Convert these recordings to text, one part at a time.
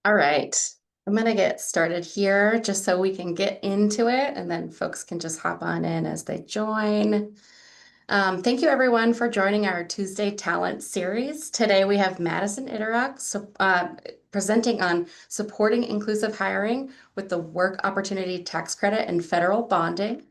All right, I'm gonna get started here just so we can get into it and then folks can just hop on in as they join. Thank you everyone for joining our Tuesday Talent Series. Today we have Madison Ytterock presenting on supporting inclusive hiring with the Work Opportunity Tax Credit and federal bonding.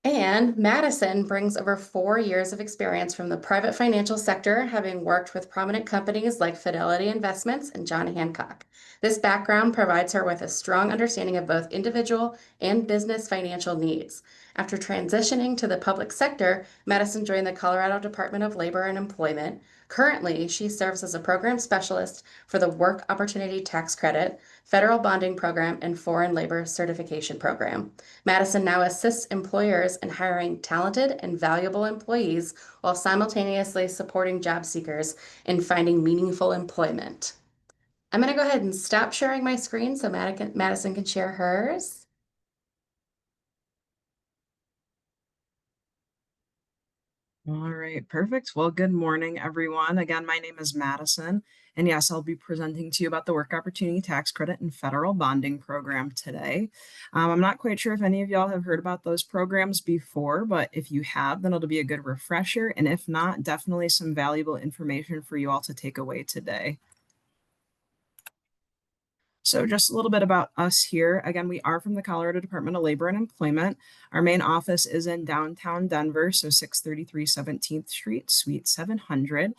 And Madison brings over 4 years of experience from the private financial sector, having worked with prominent companies like Fidelity Investments and John Hancock. This background provides her with a strong understanding of both individual and business financial needs. After transitioning to the public sector, Madison joined the Colorado Department of Labor and Employment. Currently, she serves as a program specialist for the Work Opportunity Tax Credit, Federal Bonding Program, and Foreign Labor Certification Program. Madison now assists employers in hiring talented and valuable employees while simultaneously supporting job seekers in finding meaningful employment. I'm going to go ahead and stop sharing my screen so Madison can share hers. All right, perfect. Well, good morning, everyone. Again, my name is Madison, and yes, I'll be presenting to you about the Work Opportunity Tax Credit and Federal Bonding Program today. I'm not quite sure if any of y'all have heard about those programs before, but if you have, then it'll be a good refresher, and if not, definitely some valuable information for you all to take away today. So just a little bit about us here. Again, we are from the Colorado Department of Labor and Employment. Our main office is in downtown Denver, so 633 17th Street, Suite 700.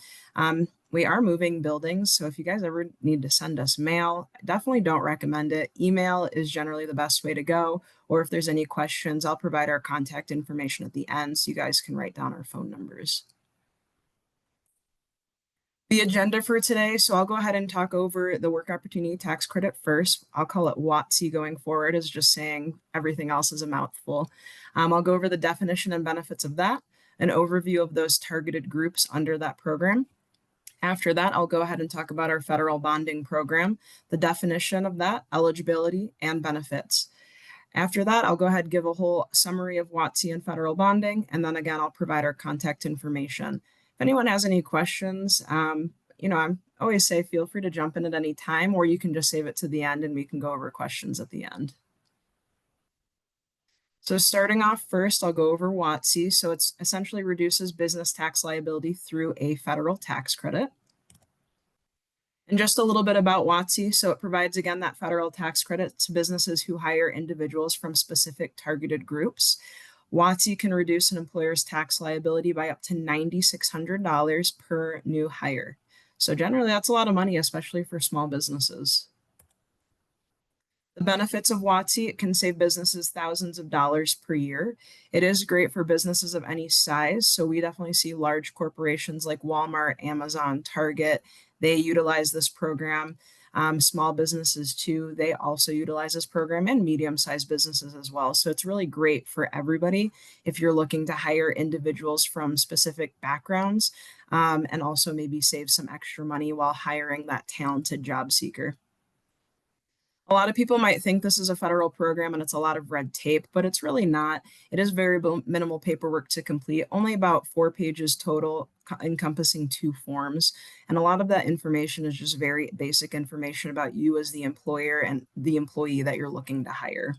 We are moving buildings, so if you guys ever need to send us mail, definitely don't recommend it. Email is generally the best way to go, or if there's any questions, I'll provide our contact information at the end so you guys can write down our phone numbers. The agenda for today, so I'll go ahead and talk over the Work Opportunity Tax Credit first. I'll call it WOTC going forward, as just saying everything else is a mouthful. I'll go over the definition and benefits of that, an overview of those targeted groups under that program. After that, I'll go ahead and talk about our federal bonding program, the definition of that, eligibility, and benefits. After that, I'll go ahead and give a whole summary of WOTC and federal bonding, and then again, I'll provide our contact information. If anyone has any questions, I'm always say feel free to jump in at any time, or you can just save it to the end and we can go over questions at the end. So starting off first, I'll go over WOTC. So it essentially reduces business tax liability through a federal tax credit. And just a little bit about WOTC. So it provides, again, that federal tax credit to businesses who hire individuals from specific targeted groups. WOTC can reduce an employer's tax liability by up to $9,600 per new hire. So generally, that's a lot of money, especially for small businesses. The benefits of WOTC, it can save businesses thousands of dollars per year. It is great for businesses of any size. So we definitely see large corporations like Walmart, Amazon, Target. They utilize this program. Small businesses too, they also utilize this program, and medium-sized businesses as well. So it's really great for everybody if you're looking to hire individuals from specific backgrounds, and also maybe save some extra money while hiring that talented job seeker. A lot of people might think this is a federal program and it's a lot of red tape, but it's really not. It is very minimal paperwork to complete, only about 4 pages total, encompassing 2 forms. And a lot of that information is just very basic information about you as the employer and the employee that you're looking to hire.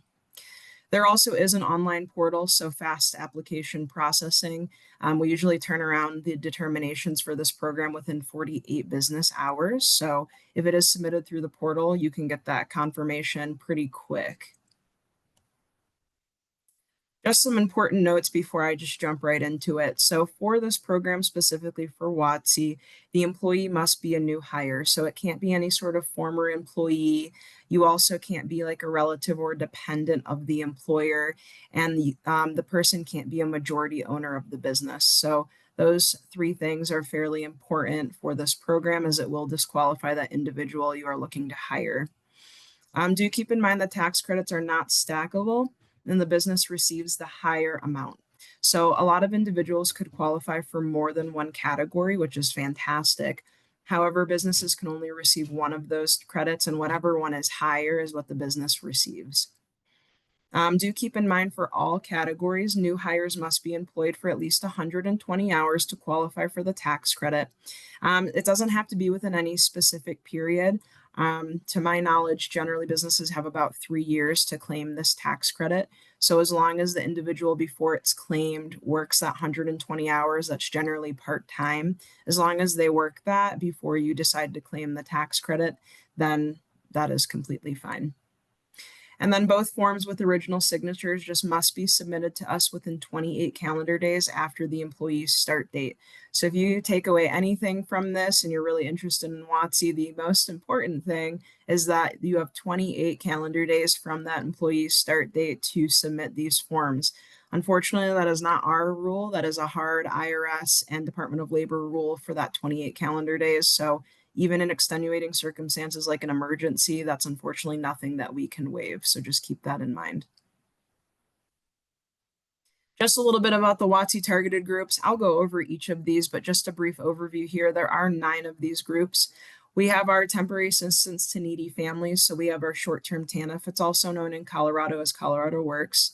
There also is an online portal, so fast application processing. We usually turn around the determinations for this program within 48 business hours. So if it is submitted through the portal, you can get that confirmation pretty quick. Just some important notes before I just jump right into it. So for this program, specifically for WOTC, the employee must be a new hire. So it can't be any sort of former employee. You also can't be like a relative or dependent of the employer. And the person can't be a majority owner of the business. So those 3 things are fairly important for this program, as it will disqualify that individual you are looking to hire. Do keep in mind that tax credits are not stackable, and the business receives the higher amount. So a lot of individuals could qualify for more than one category, which is fantastic. However, businesses can only receive one of those credits, and whatever one is higher is what the business receives. Do keep in mind for all categories, new hires must be employed for at least 120 hours to qualify for the tax credit. It doesn't have to be within any specific period. To my knowledge, generally businesses have about 3 years to claim this tax credit. So as long as the individual before it's claimed works that 120 hours, that's generally part-time. As long as they work that before you decide to claim the tax credit, then that is completely fine. And then both forms with original signatures just must be submitted to us within 28 calendar days after the employee's start date. So if you take away anything from this and you're really interested in WOTC, the most important thing is that you have 28 calendar days from that employee's start date to submit these forms. Unfortunately, that is not our rule. That is a hard IRS and Department of Labor rule for that 28 calendar days. So even in extenuating circumstances like an emergency, that's unfortunately nothing that we can waive. So just keep that in mind. Just a little bit about the WOTC targeted groups. I'll go over each of these, but just a brief overview here. There are 9 of these groups. We have our temporary assistance to needy families. So we have our short-term TANF. It's also known in Colorado as Colorado Works.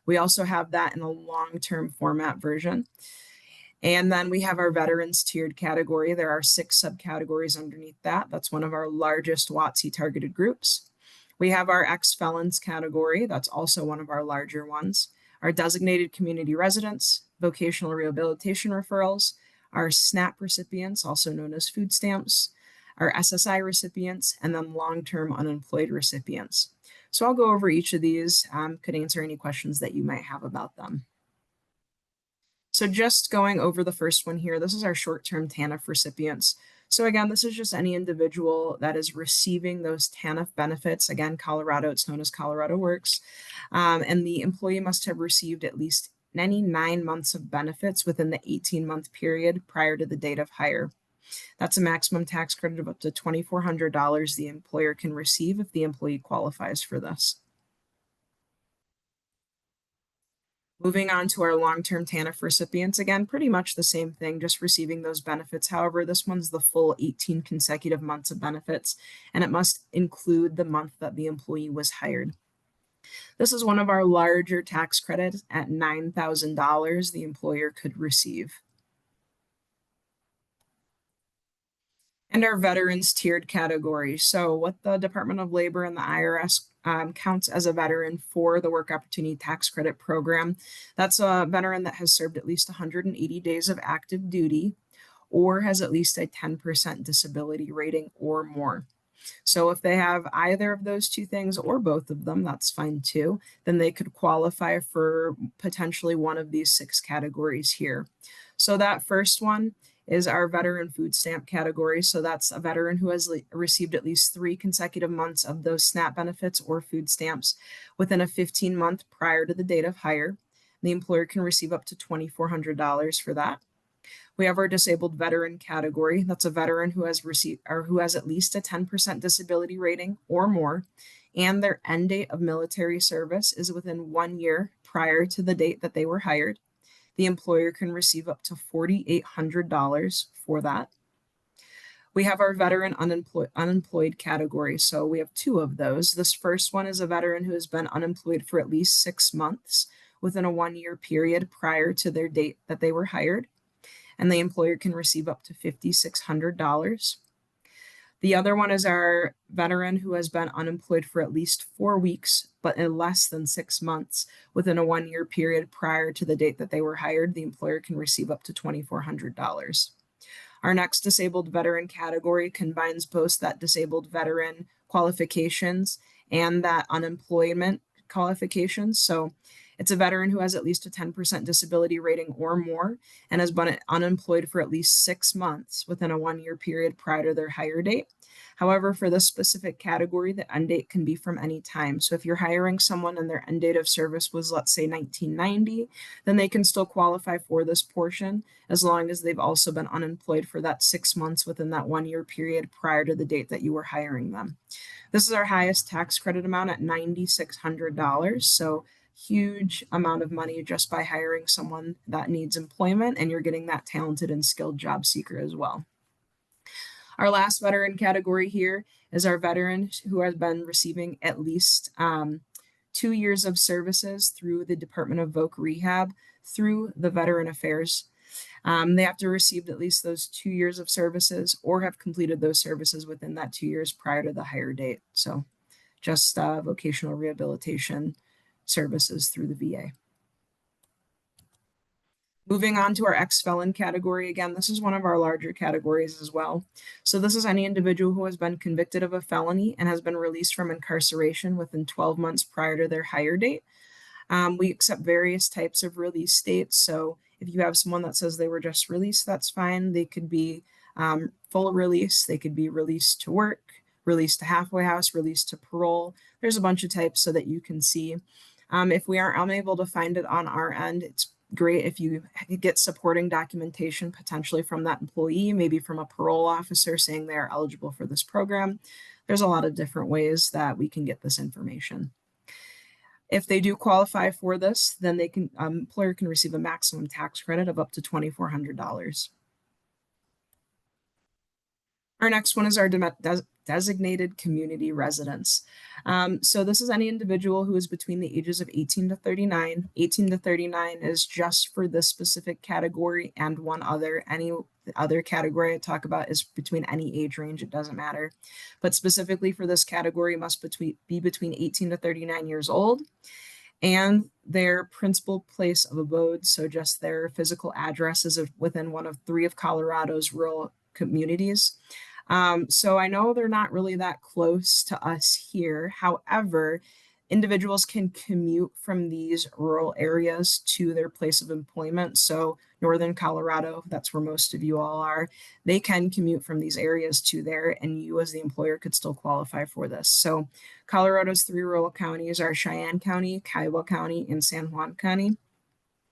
We also have that in a long-term format version. And then we have our veterans tiered category. There are 6 subcategories underneath that. That's one of our largest WOTC targeted groups. We have our ex-felons category. That's also one of our larger ones. Our designated community residents, vocational rehabilitation referrals, our SNAP recipients, also known as food stamps, our SSI recipients, and then long-term unemployed recipients. So I'll go over each of these, could answer any questions that you might have about them. So just going over the first one here, this is our short-term TANF recipients. So again, this is just any individual that is receiving those TANF benefits. Again, Colorado, it's known as Colorado Works. And the employee must have received at least any 9 months of benefits within the 18-month period prior to the date of hire. That's a maximum tax credit of up to $2,400 the employer can receive if the employee qualifies for this. Moving on to our long-term TANF recipients, again, pretty much the same thing, just receiving those benefits. However, this one's the full 18 consecutive months of benefits, and it must include the month that the employee was hired. This is one of our larger tax credits at $9,000 the employer could receive. And our veterans tiered category. So what the Department of Labor and the IRS counts as a veteran for the Work Opportunity Tax Credit Program. That's a veteran that has served at least 180 days of active duty or has at least a 10% disability rating or more. So if they have either of those 2 things or both of them, that's fine too. Then they could qualify for potentially one of these 6 categories here. So that first one is our veteran food stamp category. So that's a veteran who has received at least 3 consecutive months of those SNAP benefits or food stamps within a 15-month prior to the date of hire. The employer can receive up to $2,400 for that. We have our disabled veteran category. That's a veteran who has received or who has at least a 10% disability rating or more, and their end date of military service is within 1 year prior to the date that they were hired. The employer can receive up to $4,800 for that. We have our veteran unemployed category. So we have 2 of those. This first one is a veteran who has been unemployed for at least 6 months within a 1-year period prior to their date that they were hired. And the employer can receive up to $5,600. The other one is our veteran who has been unemployed for at least 4 weeks, but in less than 6 months within a 1-year period prior to the date that they were hired. The employer can receive up to $2,400. Our next disabled veteran category combines both that disabled veteran qualifications and that unemployment qualifications. So it's a veteran who has at least a 10% disability rating or more and has been unemployed for at least 6 months within a 1-year period prior to their hire date. However, for this specific category, the end date can be from any time. So if you're hiring someone and their end date of service was, let's say, 1990, then they can still qualify for this portion as long as they've also been unemployed for that 6 months within that 1-year period prior to the date that you were hiring them. This is our highest tax credit amount at $9,600. So huge amount of money just by hiring someone that needs employment, and you're getting that talented and skilled job seeker as well. Our last veteran category here is our veteran who has been receiving at least 2 2 years of services through the Department of Voc Rehab through the Veteran Affairs. They have to receive at least those 2 years of services or have completed those services within that 2 years prior to the hire date. So just vocational rehabilitation services through the VA. Moving on to our ex-felon category. Again, this is one of our larger categories as well. So this is any individual who has been convicted of a felony and has been released from incarceration within 12 months prior to their hire date. We accept various types of release dates. So if you have someone that says they were just released, that's fine. They could be full release. They could be released to work, released to halfway house, released to parole. There's a bunch of types so that you can see. If we are unable to find it on our end, it's great if you get supporting documentation potentially from that employee, maybe from a parole officer saying they are eligible for this program. There's a lot of different ways that we can get this information. If they do qualify for this, then they can employer can receive a maximum tax credit of up to $2,400. Our next one is our designated community residence. So this is any individual who is between the ages of 18 to 39. 18 to 39 is just for this specific category and one other. Any other category I talk about is between any age range, it doesn't matter. But specifically for this category must be between 18 to 39 years old and their principal place of abode, so just their physical address is within one of 3 of Colorado's rural communities. So I know they're not really that close to us here. However, individuals can commute from these rural areas to their place of employment. So Northern Colorado, that's where most of you all are, they can commute from these areas to there, and you as the employer could still qualify for this. So Colorado's 3 rural counties are Cheyenne County, Kiowa County, and San Juan County.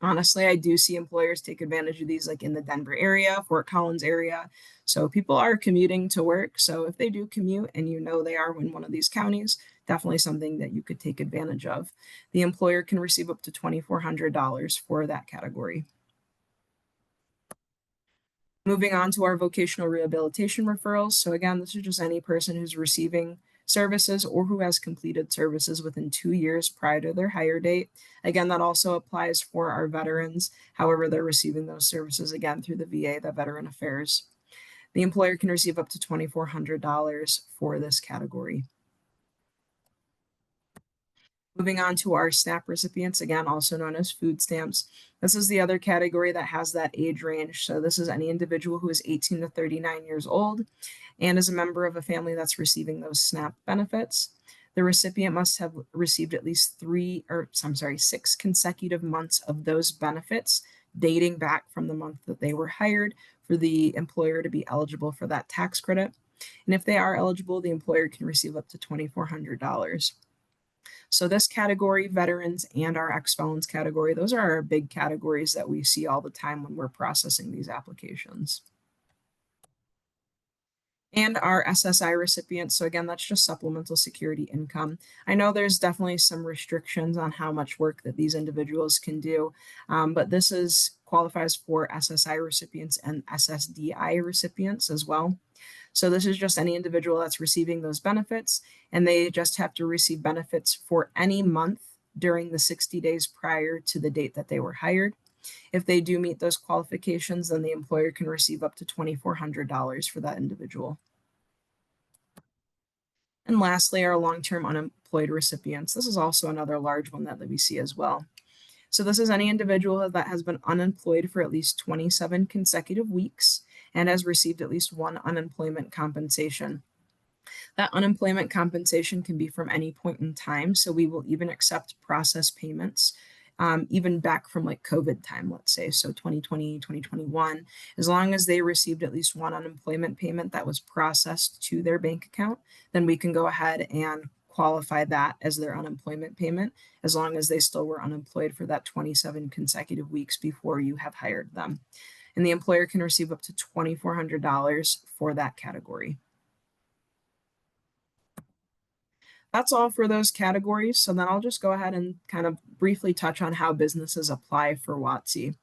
Honestly, I do see employers take advantage of these like in the Denver area, Fort Collins area. So people are commuting to work. So if they do commute and you know they are in one of these counties, definitely something that you could take advantage of. The employer can receive up to $2,400 for that category. Moving on to our vocational rehabilitation referrals. So again, this is just any person who's receiving services or who has completed services within 2 years prior to their hire date. Again, that also applies for our veterans. However, they're receiving those services again through the VA, the Veteran Affairs. The employer can receive up to $2,400 for this category. Moving on to our SNAP recipients, again, also known as food stamps. This is the other category that has that age range. So this is any individual who is 18 to 39 years old and is a member of a family that's receiving those SNAP benefits. The recipient must have received at least 6 consecutive months of those benefits dating back from the month that they were hired for the employer to be eligible for that tax credit. And if they are eligible, the employer can receive up to $2,400. So this category, veterans and our ex-felons category, those are our big categories that we see all the time when we're processing these applications. And our SSI recipients. So again, that's just supplemental security income. I know there's definitely some restrictions on how much work that these individuals can do, but this qualifies for SSI recipients and SSDI recipients as well. So this is just any individual that's receiving those benefits, and they just have to receive benefits for any month during the 60 days prior to the date that they were hired. If they do meet those qualifications, then the employer can receive up to $2,400 for that individual. And lastly, our long-term unemployed recipients. This is also another large one that we see as well. So this is any individual that has been unemployed for at least 27 consecutive weeks and has received at least one unemployment compensation. That unemployment compensation can be from any point in time. So we will even accept process payments, even back from like COVID time, let's say, so 2020, 2021, as long as they received at least one unemployment payment that was processed to their bank account, then we can go ahead and qualify that as their unemployment payment, as long as they still were unemployed for that 27 consecutive weeks before you have hired them. And the employer can receive up to $2,400 for that category. That's all for those categories. So then I'll just go ahead and kind of briefly touch on how businesses apply for WOTC.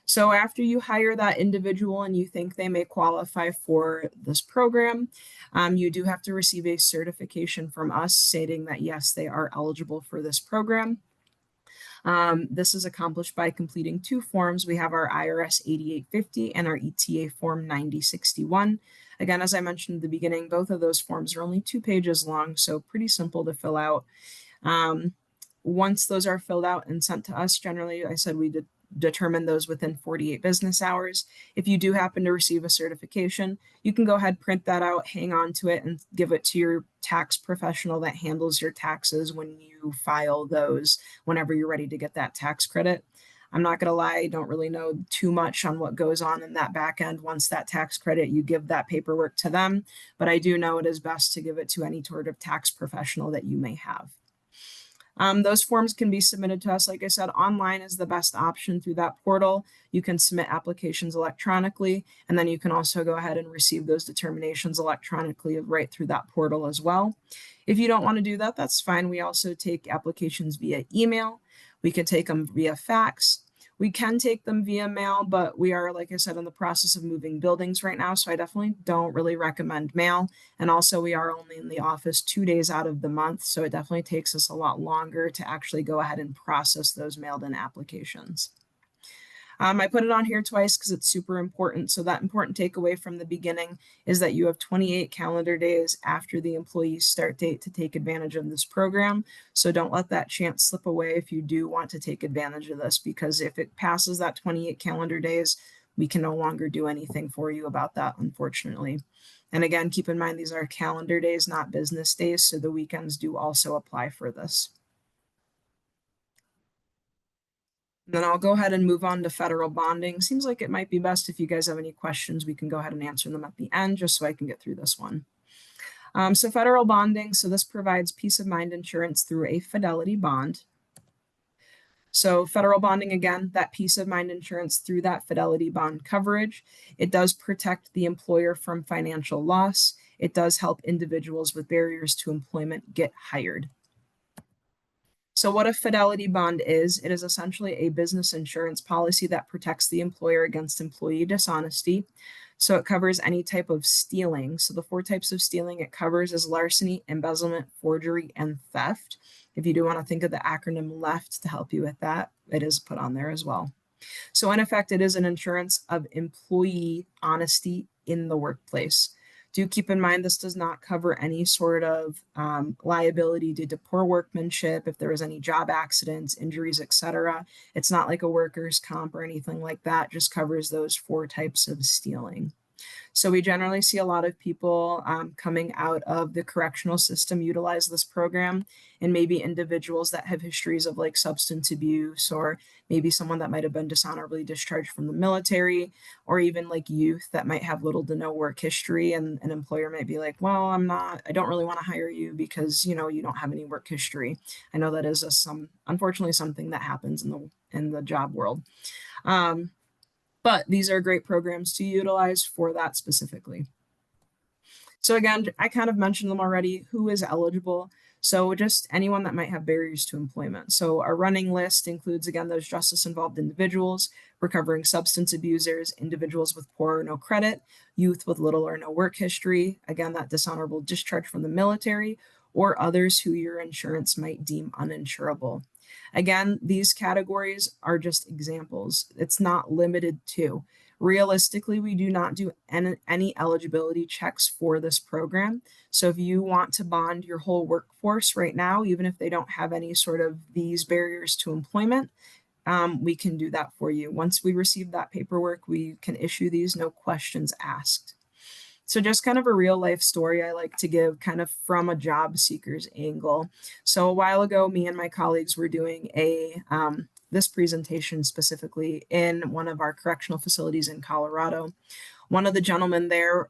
So after you hire that individual and you think they may qualify for this program, you do have to receive a certification from us stating that yes, they are eligible for this program. This is accomplished by completing two forms. We have our IRS 8850 and our ETA form 9061. Again, as I mentioned at the beginning, both of those forms are only 2 pages long, so pretty simple to fill out. Once those are filled out and sent to us, generally, I said we determine those within 48 business hours. If you do happen to receive a certification, you can go ahead, print that out, hang on to it, and give it to your tax professional that handles your taxes when you file those, whenever you're ready to get that tax credit. I'm not going to lie, I don't really know too much on what goes on in that back end. Once that tax credit, you give that paperwork to them, but I do know it is best to give it to any sort of tax professional that you may have. Those forms can be submitted to us. Like I said, online is the best option through that portal. You can submit applications electronically, and then you can also go ahead and receive those determinations electronically right through that portal as well. If you don't want to do that, that's fine. We also take applications via email. We can take them via fax. We can take them via mail, but we are, like I said, in the process of moving buildings right now, so I definitely don't really recommend mail. And also, we are only in the office 2 days out of the month, so it definitely takes us a lot longer to actually go ahead and process those mailed-in applications. I put it on here twice because it's super important. So that important takeaway from the beginning is that you have 28 calendar days after the employee's start date to take advantage of this program. So don't let that chance slip away if you do want to take advantage of this, because if it passes that 28 calendar days, we can no longer do anything for you about that, unfortunately. And again, keep in mind, these are calendar days, not business days. So the weekends do also apply for this. Then I'll go ahead and move on to federal bonding. Seems like it might be best if you guys have any questions, we can go ahead and answer them at the end, just so I can get through this one. So federal bonding, so this provides peace of mind insurance through a Fidelity bond. So federal bonding, again, that peace of mind insurance through that Fidelity bond coverage. It does protect the employer from financial loss. It does help individuals with barriers to employment get hired. So what a Fidelity bond is, it is essentially a business insurance policy that protects the employer against employee dishonesty. So it covers any type of stealing. So the 4 types of stealing it covers is larceny, embezzlement, forgery, and theft. If you do want to think of the acronym LEFT to help you with that, it is put on there as well. So in effect, it is an insurance of employee honesty in the workplace. Do keep in mind, this does not cover any sort of liability due to poor workmanship, if there was any job accidents, injuries, etc. It's not like a workers' comp or anything like that, just covers those 4 types of stealing. So we generally see a lot of people coming out of the correctional system utilize this program, and maybe individuals that have histories of like substance abuse, or maybe someone that might have been dishonorably discharged from the military, or even like youth that might have little to no work history, and an employer might be like, well, I don't really want to hire you because, you don't have any work history. I know that is unfortunately something that happens in the job world. But these are great programs to utilize for that specifically. So again, I kind of mentioned them already. Who is eligible? So just anyone that might have barriers to employment. So our running list includes, again, those justice-involved individuals, recovering substance abusers, individuals with poor or no credit, youth with little or no work history, again, that dishonorable discharge from the military, or others who your insurance might deem uninsurable. Again, these categories are just examples. It's not limited to. Realistically, we do not do any eligibility checks for this program. So if you want to bond your whole workforce right now, even if they don't have any sort of these barriers to employment, we can do that for you. Once we receive that paperwork, we can issue these, no questions asked. So just kind of a real life story I like to give, kind of from a job seeker's angle. So a while ago, me and my colleagues were doing this presentation specifically in one of our correctional facilities in Colorado. One of the gentlemen there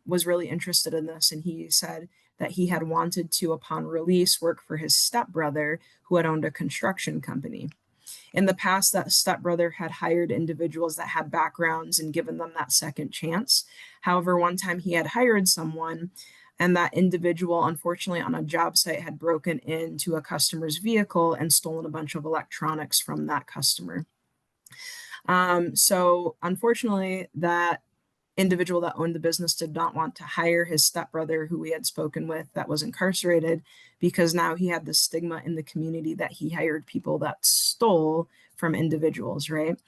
was really interested in this, and he said that he had wanted to, upon release, work for his stepbrother who had owned a construction company. In the past, that stepbrother had hired individuals that had backgrounds and given them that second chance. However, one time he had hired someone, and that individual, unfortunately, on a job site had broken into a customer's vehicle and stolen a bunch of electronics from that customer. So unfortunately, that individual that owned the business did not want to hire his stepbrother, who we had spoken with, that was incarcerated, because now he had the stigma in the community that he hired people that stole from individuals, right?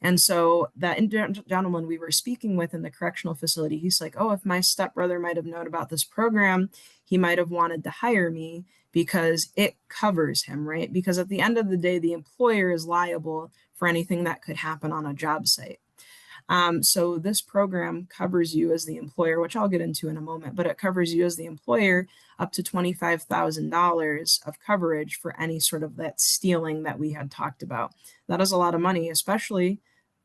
And so that gentleman we were speaking with in the correctional facility, he's like, oh, if my stepbrother might have known about this program, he might have wanted to hire me because it covers him, right? Because at the end of the day, the employer is liable for anything that could happen on a job site. So this program covers you as the employer, which I'll get into in a moment, but it covers you as the employer up to $25,000 of coverage for any sort of that stealing that we had talked about. That is a lot of money, especially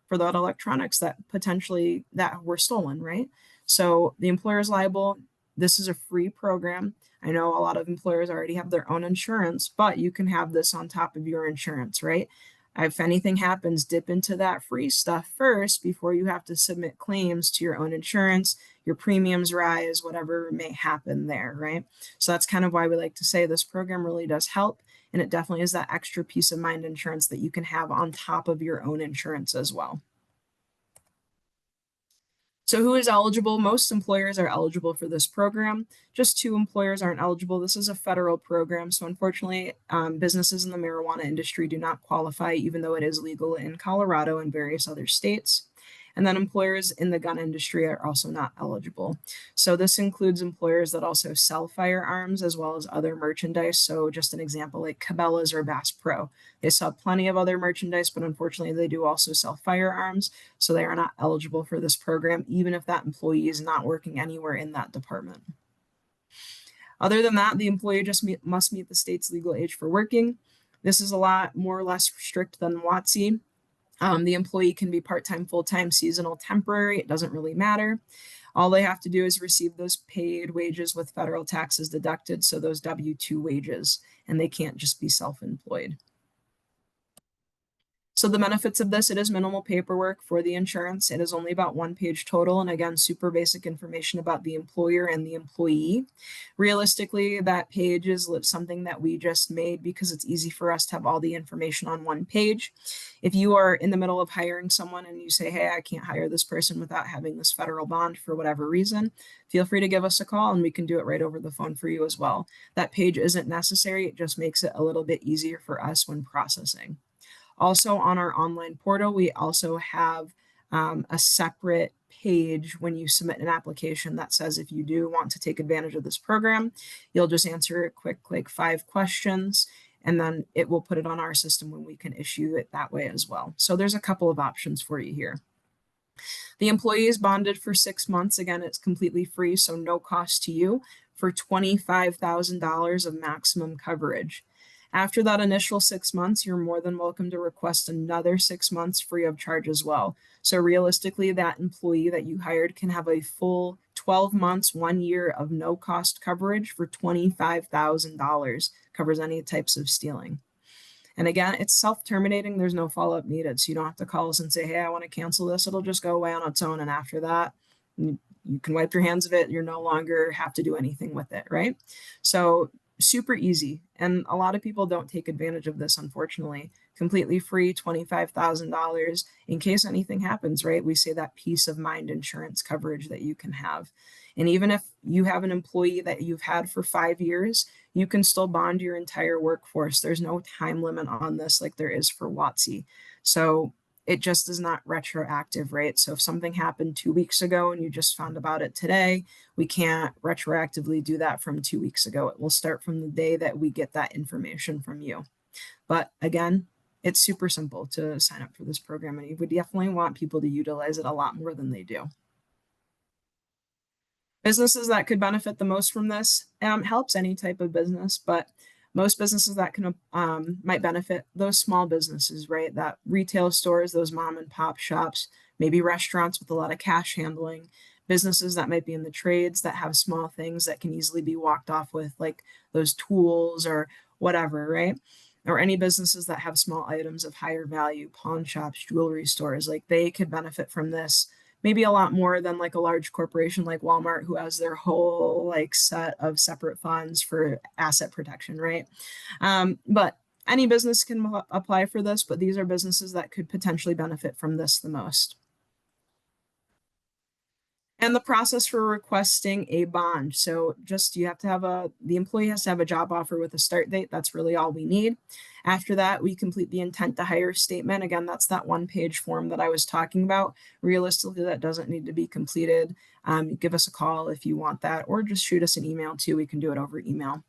for that electronics that potentially that were stolen, right? So the employer is liable. This is a free program. I know a lot of employers already have their own insurance, but you can have this on top of your insurance, right? If anything happens, dip into that free stuff first before you have to submit claims to your own insurance, your premiums rise, whatever may happen there, right? So that's kind of why we like to say this program really does help. And it definitely is that extra peace of mind insurance that you can have on top of your own insurance as well. So who is eligible? Most employers are eligible for this program. Just 2 employers aren't eligible. This is a federal program. So unfortunately, businesses in the marijuana industry do not qualify, even though it is legal in Colorado and various other states. And then employers in the gun industry are also not eligible. So this includes employers that also sell firearms as well as other merchandise. So just an example, like Cabela's or Bass Pro. They sell plenty of other merchandise, but unfortunately they do also sell firearms. So they are not eligible for this program, even if that employee is not working anywhere in that department. Other than that, the employee just must meet the state's legal age for working. This is a lot more or less strict than WOTC. The employee can be part-time, full-time, seasonal, temporary. It doesn't really matter. All they have to do is receive those paid wages with federal taxes deducted, so those W-2 wages, and they can't just be self-employed. So the benefits of this, it is minimal paperwork for the insurance. It is only about 1 page total. And again, super basic information about the employer and the employee. Realistically, that page is something that we just made because it's easy for us to have all the information on 1 page. If you are in the middle of hiring someone and you say, hey, I can't hire this person without having this federal bond for whatever reason, feel free to give us a call and we can do it right over the phone for you as well. That page isn't necessary. It just makes it a little bit easier for us when processing. Also on our online portal, we also have a separate page when you submit an application that says if you do want to take advantage of this program, you'll just answer a quick like 5 questions and then it will put it on our system when we can issue it that way as well. So there's a couple of options for you here. The employee is bonded for 6 months. Again, it's completely free, so no cost to you for $25,000 of maximum coverage. After that initial 6 months, you're more than welcome to request another 6 months free of charge as well. So realistically, that employee that you hired can have a full 12 months, 1 year of no cost coverage for $25,000, covers any types of stealing. And again, it's self-terminating. There's no follow-up needed. So you don't have to call us and say, hey, I want to cancel this. It'll just go away on its own. And after that, you can wipe your hands of it. You're no longer have to do anything with it, right? So super easy. And a lot of people don't take advantage of this, unfortunately. Completely free, $25,000 in case anything happens, right? We say that peace of mind insurance coverage that you can have. And even if you have an employee that you've had for 5 years, you can still bond your entire workforce. There's no time limit on this like there is for WOTC. So it just is not retroactive, right? So if something happened 2 weeks ago and you just found about it today, we can't retroactively do that from 2 weeks ago. It will start from the day that we get that information from you. But again, it's super simple to sign up for this program, and we definitely want people to utilize it a lot more than they do. Businesses that could benefit the most from this helps any type of business, but most businesses that can might benefit those small businesses, right? That retail stores, those mom and pop shops, maybe restaurants with a lot of cash handling, businesses that might be in the trades that have small things that can easily be walked off with, like those tools or whatever, right? Or any businesses that have small items of higher value, pawn shops, jewelry stores, like they could benefit from this maybe a lot more than like a large corporation like Walmart, who has their whole like set of separate funds for asset protection, right? But Any business can apply for this, but these are businesses that could potentially benefit from this the most. And the process for requesting a bond. So just you have to have the employee has to have a job offer with a start date. That's really all we need. After that, we complete the intent to hire statement. Again, that's that 1-page form that I was talking about. Realistically, that doesn't need to be completed. Give us a call if you want that, or just shoot us an email too. We can do it over email.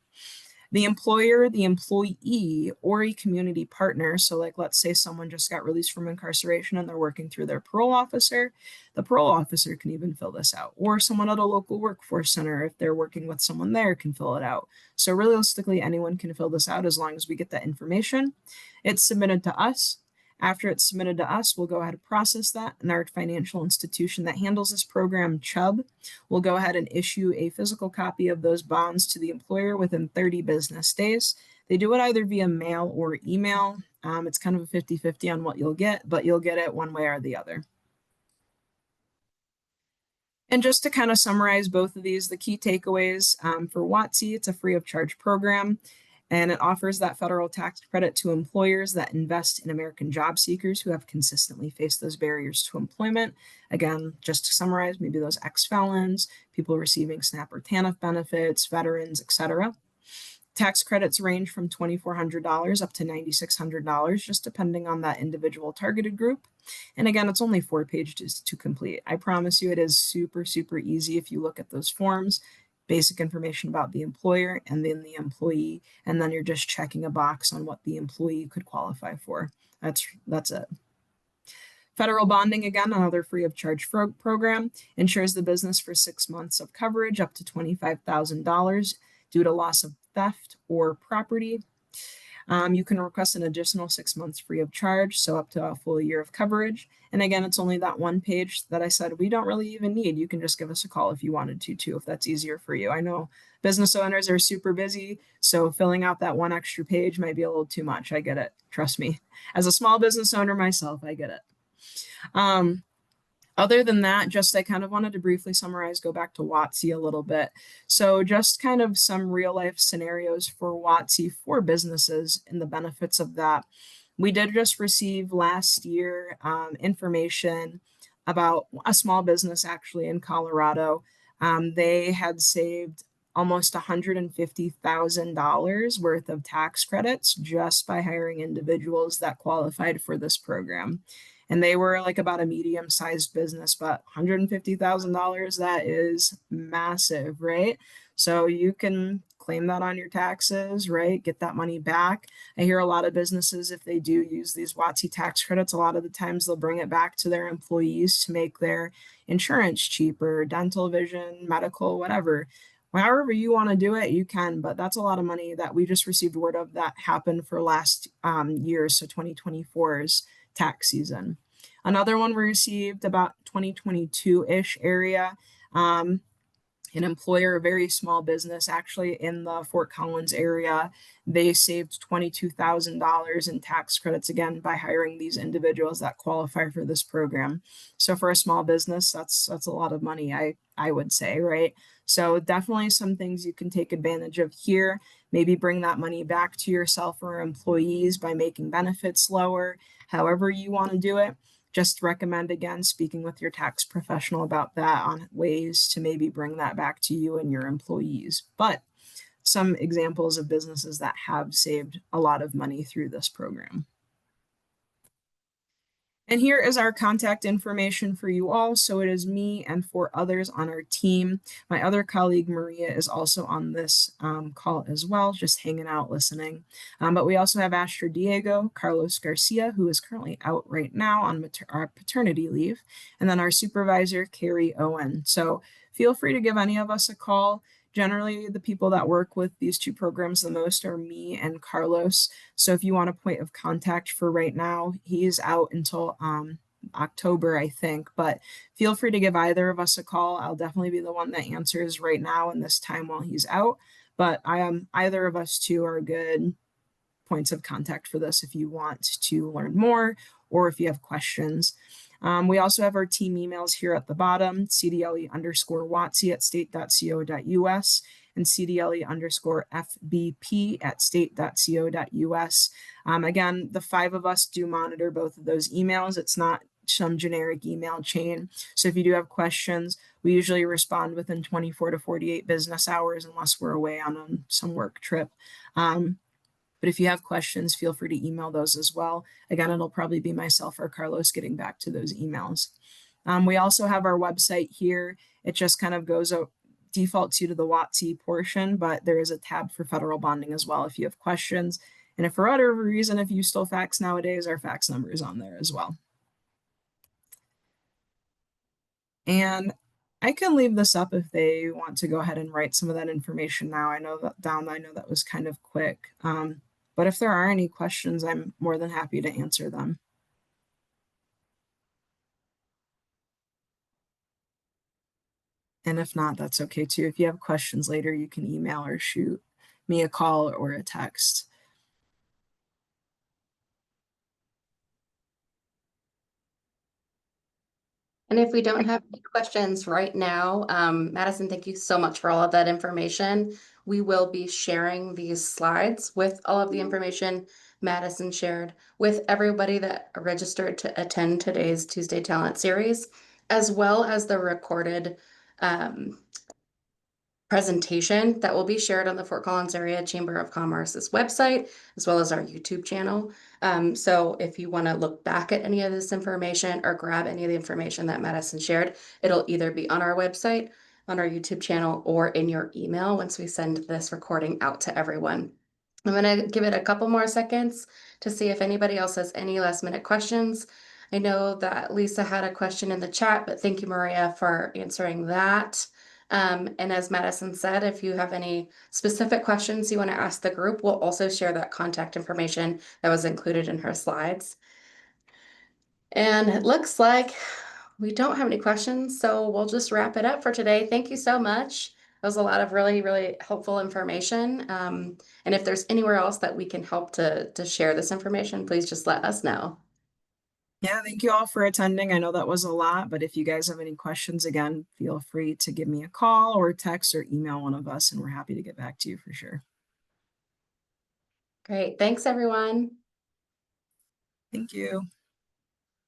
The employer, the employee, or a community partner. So like, let's say someone just got released from incarceration and they're working through their parole officer. The parole officer can even fill this out, or someone at a local workforce center, if they're working with someone there, can fill it out. So realistically, anyone can fill this out as long as we get that information. It's submitted to us. After it's submitted to us, we'll go ahead and process that, and our financial institution that handles this program, Chubb, will go ahead and issue a physical copy of those bonds to the employer within 30 business days. They do it either via mail or email. It's kind of a 50-50 on what you'll get, but you'll get it one way or the other. And just to kind of summarize both of these, the key takeaways for WOTC, it's a free of charge program. And it offers that federal tax credit to employers that invest in American job seekers who have consistently faced those barriers to employment. Again, just to summarize, maybe those ex-felons, people receiving SNAP or TANF benefits, veterans, etc. Tax credits range from $2,400 up to $9,600, just depending on that individual targeted group. And again, it's only 4 pages to complete. I promise you it is super, super easy if you look at those forms. Basic information about the employer and then the employee, and then you're just checking a box on what the employee could qualify for. That's it. Federal bonding, again, another free of charge program, insures the business for 6 months of coverage up to $25,000 due to loss of theft or property. You can request an additional 6 months free of charge, so up to a full year of coverage. And again, it's only that 1 page that I said we don't really even need. You can just give us a call if you wanted to too, if that's easier for you. I know business owners are super busy, so filling out that 1 extra page might be a little too much. I get it. Trust me. As a small business owner myself, I get it. Other than that, just I kind of wanted to briefly summarize, go back to WOTC a little bit. So just kind of some real life scenarios for WOTC for businesses and the benefits of that. We did just receive last year information about a small business actually in Colorado. They had saved almost $150,000 worth of tax credits just by hiring individuals that qualified for this program. And they were like about a medium-sized business, but $150,000, that is massive, right? So you can claim that on your taxes, right? Get that money back. I hear a lot of businesses, if they do use these WOTC tax credits, a lot of the times they'll bring it back to their employees to make their insurance cheaper, dental, vision, medical, whatever. However you want to do it, you can, but that's a lot of money that we just received word of that happened for last year, so 2024's tax season. Another one we received about 2022-ish area. An employer, a very small business, actually in the Fort Collins area, they saved $22,000 in tax credits, again, by hiring these individuals that qualify for this program. So for a small business, that's a lot of money, I would say, right? So definitely some things you can take advantage of here. Maybe bring that money back to yourself or employees by making benefits lower, however you want to do it. Just recommend, again, speaking with your tax professional about that on ways to maybe bring that back to you and your employees. But some examples of businesses that have saved a lot of money through this program. And here is our contact information for you all. So it is me and 4 others on our team. My other colleague, Maria, is also on this call as well, just hanging out, listening. But we also have Asher Diego, Carlos Garcia, who is currently out right now on our paternity leave, and then our supervisor, Carrie Owen. So feel free to give any of us a call. Generally, the people that work with these 2 programs the most are me and Carlos. So if you want a point of contact for right now, he's out until October, I think, but feel free to give either of us a call. I'll definitely be the one that answers right now in this time while he's out, but either of us 2 are good points of contact for this if you want to learn more or if you have questions. We also have our team emails here at the bottom, cdle_WOTC@state.co.us. and CDLE_FBP@state.co.us. Again, the 5 of us do monitor both of those emails. It's not some generic email chain. So if you do have questions, we usually respond within 24 to 48 business hours unless we're away on some work trip. But if you have questions, feel free to email those as well. Again, it'll probably be myself or Carlos getting back to those emails. We also have our website here. It just kind of defaults you to the WOTC portion, but there is a tab for federal bonding as well if you have questions. And if for whatever reason, if you still fax nowadays, our fax number is on there as well. And I can leave this up if they want to go ahead and write some of that information now. I know that was kind of quick. But if there are any questions, I'm more than happy to answer them. And if not, that's okay too. If you have questions later, you can email or shoot me a call or a text. And if we don't have any questions right now, Madison, thank you so much for all of that information. We will be sharing these slides with all of the information Madison shared with everybody that registered to attend today's Tuesday Talent Series, as well as the recorded presentation that will be shared on the Fort Collins Area Chamber of Commerce's website, as well as our YouTube channel. So if you want to look back at any of this information or grab any of the information that Madison shared, it'll either be on our website, on our YouTube channel, or in your email once we send this recording out to everyone. I'm going to give it a couple more seconds to see if anybody else has any last minute questions. I know that Lisa had a question in the chat, but thank you, Maria, for answering that. And as Madison said, if you have any specific questions you want to ask the group, we'll also share that contact information that was included in her slides. And it looks like we don't have any questions, so we'll just wrap it up for today. Thank you so much. That was a lot of really, really helpful information. And if there's anywhere else that we can help to share this information, please just let us know. Yeah, thank you all for attending. I know that was a lot, but if you guys have any questions, again, feel free to give me a call or text or email one of us, and we're happy to get back to you for sure. Great. Thanks, everyone. Thank you.